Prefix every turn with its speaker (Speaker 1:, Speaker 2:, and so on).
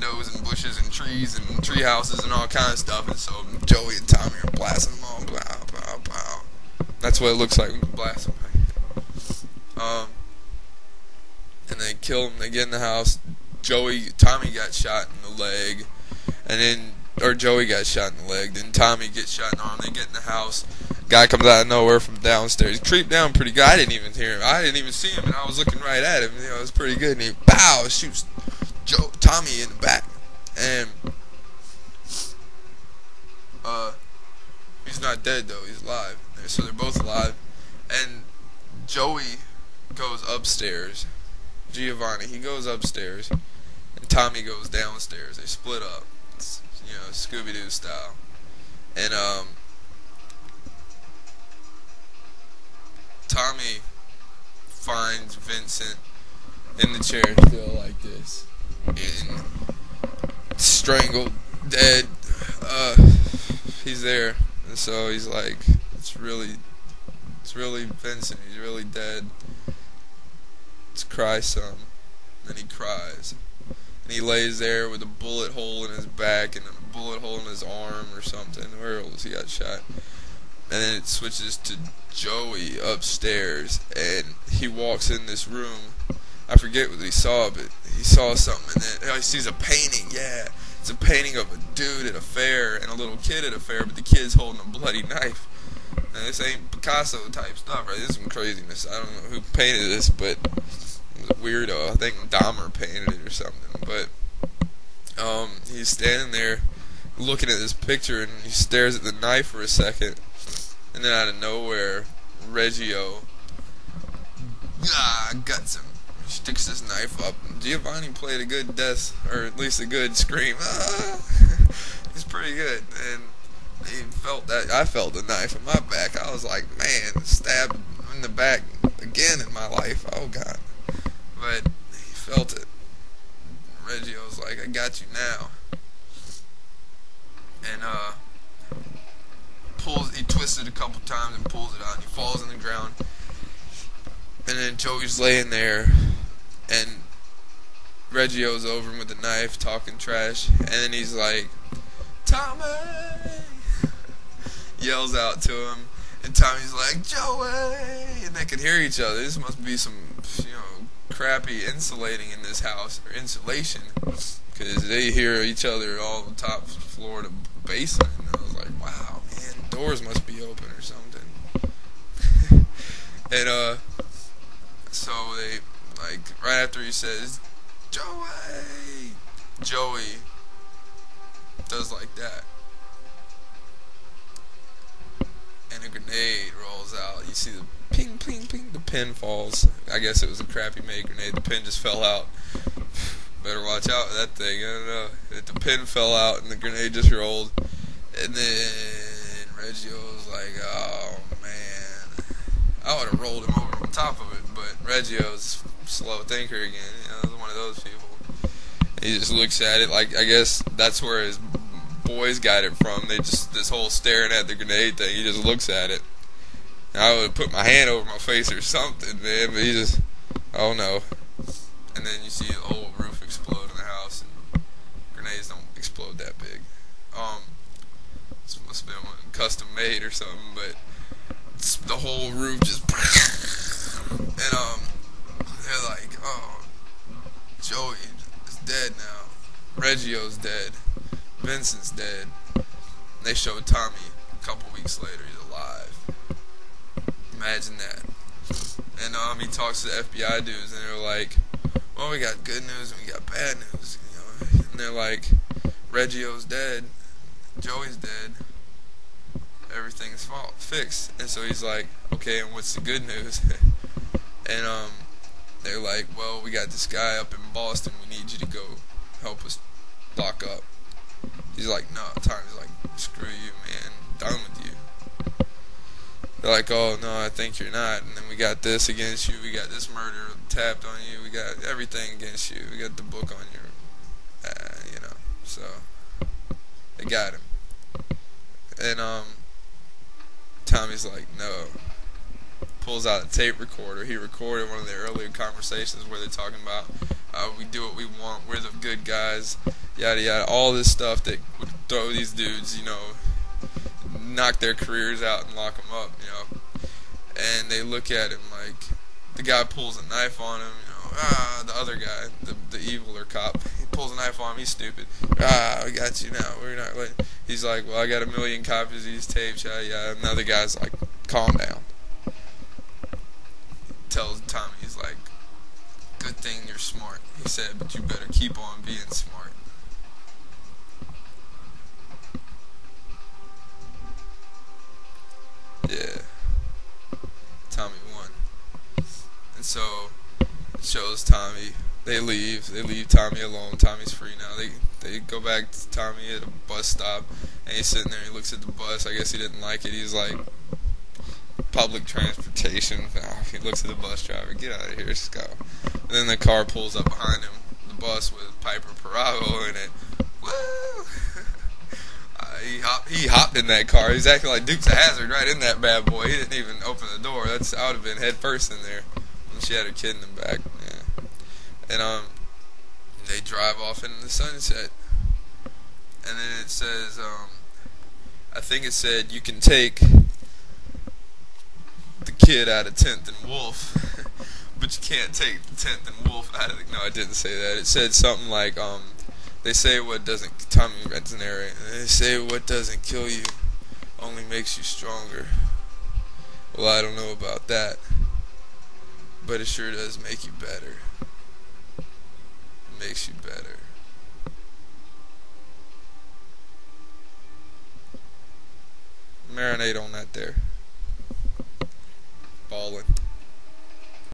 Speaker 1: windows and bushes and trees and tree houses and all kind of stuff. And so Joey and Tommy are blasting them all. Blah, blah, blah. That's what it looks like when you blast them. And they kill him. They get in the house. Tommy got shot in the leg, or Joey got shot in the leg. Then Tommy gets shot in the arm. They get in the house. Guy comes out of nowhere from downstairs. He creeped down pretty good. I didn't even hear him. I didn't even see him, and I was looking right at him. You know, it was pretty good. And he shoots Tommy in the back, and he's not dead though. He's alive. So they're both alive. And Joey goes upstairs. Giovanni, he goes upstairs, and Tommy goes downstairs. They split up, Scooby-Doo style. And Tommy finds Vincent in the chair still like this, and strangled, dead. He's there, and so he's like, it's really Vincent. He's really dead. Let's cry some. And then he cries. And he lays there with a bullet hole in his back and a bullet hole in his arm or something. Where else he got shot? And then it switches to Joey upstairs, and he walks in this room. I forget what he saw, but he saw something, and then he sees a painting. Yeah, it's a painting of a dude at a fair and a little kid at a fair, but the kid's holding a bloody knife. And this ain't Picasso type stuff, right? This is some craziness. I don't know who painted this, but it was a weirdo. I think Dahmer painted it or something. But he's standing there looking at this picture, and he stares at the knife for a second, and then out of nowhere, Reggio guts him. He sticks his knife up. Giovanni played a good death, or at least a good scream. He's pretty good, and he felt that. I felt the knife in my back. I was like, man, stabbed in the back again in my life. Oh God! But he felt it. Reggio's like, I got you now, and he twists it a couple times and pulls it out, and he falls on the ground. And then Joey's laying there, and Reggio's over him with the knife, talking trash, and then he's like, Tommy! Yells out to him, and Tommy's like, Joey! And they can hear each other. This must be some, crappy insulating in this house, or insulation, because they hear each other all the top floor to basement. And I was like, wow, man, doors must be open or something. And so they, like, right after he says, Joey does like that, and a grenade rolls out. You see the ping, ping, ping. The pin falls. I guess it was a crappy made grenade. The pin just fell out. Better watch out with that thing. I don't know. The pin fell out and the grenade just rolled. And then Reggio was like, oh man. I would have rolled him over on top of it, but Reggio's a slow thinker again. One of those people. He just looks at it like, I guess that's where his boys got it from. This whole staring at the grenade thing, he just looks at it. I would have put my hand over my face or something, man, but he just, oh no. And then you see the whole roof explode in the house, and grenades don't explode that big. This must have been one custom made or something, but the whole roof just, and they're like, oh, Joey is dead now. Reggio's dead. Vincent's dead. And they showed Tommy a couple weeks later. He's alive. Imagine that. And he talks to the FBI dudes, and they're like, well, we got good news and we got bad news, And they're like, Reggio's dead, Joey's dead, everything's fixed. And so he's like, okay, and what's the good news? And they're like, well, we got this guy up in Boston. We need you to go help us lock up. He's like, no. Tommy's like, screw you, man. Done with you. They're like, oh, no, I think you're not. And then we got this against you. We got this murder tapped on you. We got everything against you. We got the book on your, So, they got him. And, Tommy's like, no. Pulls out a tape recorder. He recorded one of the earlier conversations where they're talking about, We do what we want. We're the good guys. Yada yada. All this stuff that would throw these dudes, knock their careers out and lock them up, And they look at him like the guy pulls a knife on him. The other guy, the eviler cop, he pulls a knife on him. He's stupid. We got you now. We're not. He's like, well, I got 1 million copies of these tapes. Yada yada. Another guy's like, calm down. Tells Tommy, he's like, good thing you're smart. He said, but you better keep on being smart. Yeah. Tommy won. And so it shows Tommy. They leave Tommy alone. Tommy's free now. They go back to Tommy at a bus stop, and he's sitting there. He looks at the bus. I guess he didn't like it. He's like, public transportation. He looks at the bus driver. Get out of here. Let's go. And then the car pulls up behind him. The bus with Piper Perabo in it. Woo! He hopped in that car. He's acting like Dukes of Hazzard right in that bad boy. He didn't even open the door. I would have been head first in there. And she had her kid in the back. Yeah. And they drive off into the sunset. And then it says, I think it said you can take the kid out of 10th and Wolf, but you can't take the 10th and Wolf out of the... No, I didn't say that. It said something like, they say what doesn't... Tommy reads an area. They say what doesn't kill you only makes you stronger. Well, I don't know about that, but it sure does make you better. It makes you better. Marinate on that there. Ballin'.